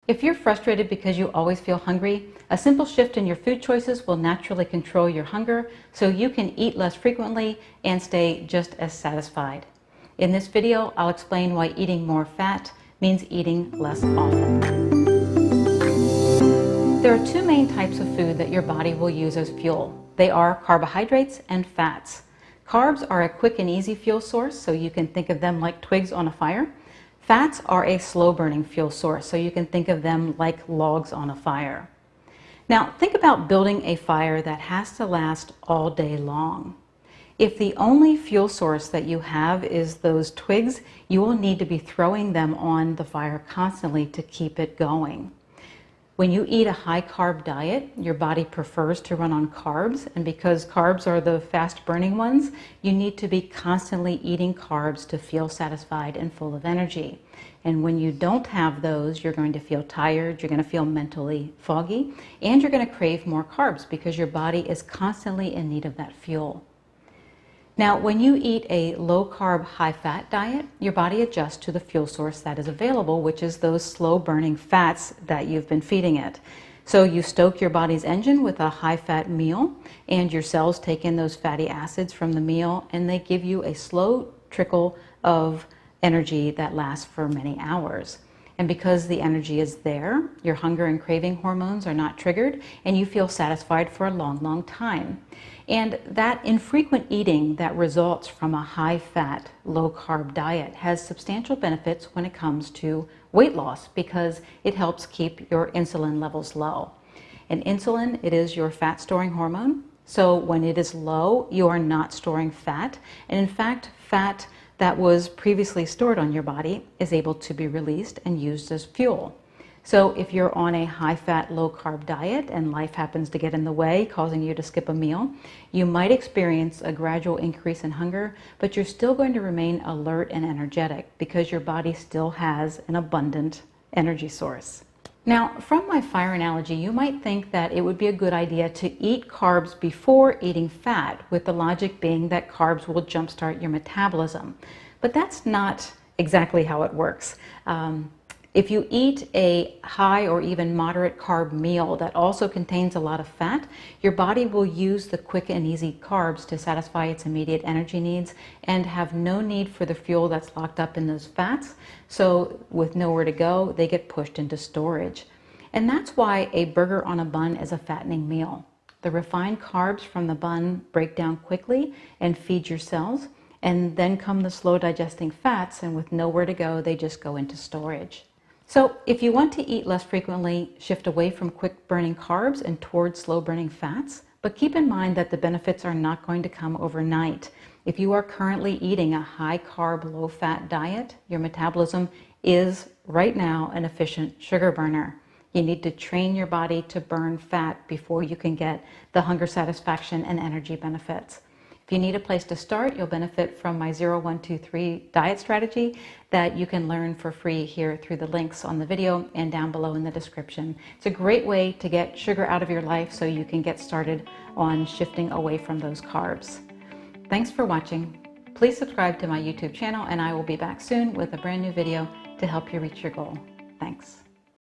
If you're frustrated because you always feel hungry, a simple shift in your food choices will naturally control your hunger so you can eat less frequently and stay just as satisfied. In this video, I'll explain why eating more fat means eating less often. There are two main types of food that your body will use as fuel. They are carbohydrates and fats. Carbs are a quick and easy fuel source, so you can think of them like twigs on a fire. Fats are a slow-burning fuel source, so you can think of them like logs on a fire. Now, think about building a fire that has to last all day long. If the only fuel source that you have is those twigs, you will need to be throwing them on the fire constantly to keep it going. When you eat a high-carb diet, your body prefers to run on carbs, and because carbs are the fast-burning ones, you need to be constantly eating carbs to feel satisfied and full of energy. And when you don't have those, you're going to feel tired, you're going to feel mentally foggy, and you're going to crave more carbs because your body is constantly in need of that fuel. Now, when you eat a low-carb, high-fat diet, your body adjusts to the fuel source that is available, which is those slow-burning fats that you've been feeding it. So you stoke your body's engine with a high-fat meal, and your cells take in those fatty acids from the meal, and they give you a slow trickle of energy that lasts for many hours. And because the energy is there, your hunger and craving hormones are not triggered, and you feel satisfied for a long, long time. And that infrequent eating that results from a high-fat, low-carb diet has substantial benefits when it comes to weight loss because it helps keep your insulin levels low. And insulin, it is your fat-storing hormone. So when it is low, you are not storing fat. And in fact, fat that was previously stored on your body is able to be released and used as fuel. So if you're on a high-fat, low-carb diet and life happens to get in the way, causing you to skip a meal, you might experience a gradual increase in hunger, but you're still going to remain alert and energetic because your body still has an abundant energy source. Now, from my fire analogy, you might think that it would be a good idea to eat carbs before eating fat, with the logic being that carbs will jumpstart your metabolism. But that's not exactly how it works. If you eat a high or even moderate carb meal that also contains a lot of fat, your body will use the quick and easy carbs to satisfy its immediate energy needs and have no need for the fuel that's locked up in those fats. So with nowhere to go, they get pushed into storage. And that's why a burger on a bun is a fattening meal. The refined carbs from the bun break down quickly and feed your cells, and then come the slow digesting fats, and with nowhere to go, they just go into storage. So if you want to eat less frequently, shift away from quick-burning carbs and towards slow-burning fats, but keep in mind that the benefits are not going to come overnight. If you are currently eating a high-carb, low-fat diet, your metabolism is right now an efficient sugar burner. You need to train your body to burn fat before you can get the hunger satisfaction and energy benefits. If you need a place to start, you'll benefit from my 0-1-2-3 diet strategy that you can learn for free here through the links on the video and down below in the description. It's a great way to get sugar out of your life so you can get started on shifting away from those carbs. Thanks for watching. Please subscribe to my YouTube channel, and I will be back soon with a brand new video to help you reach your goal. Thanks.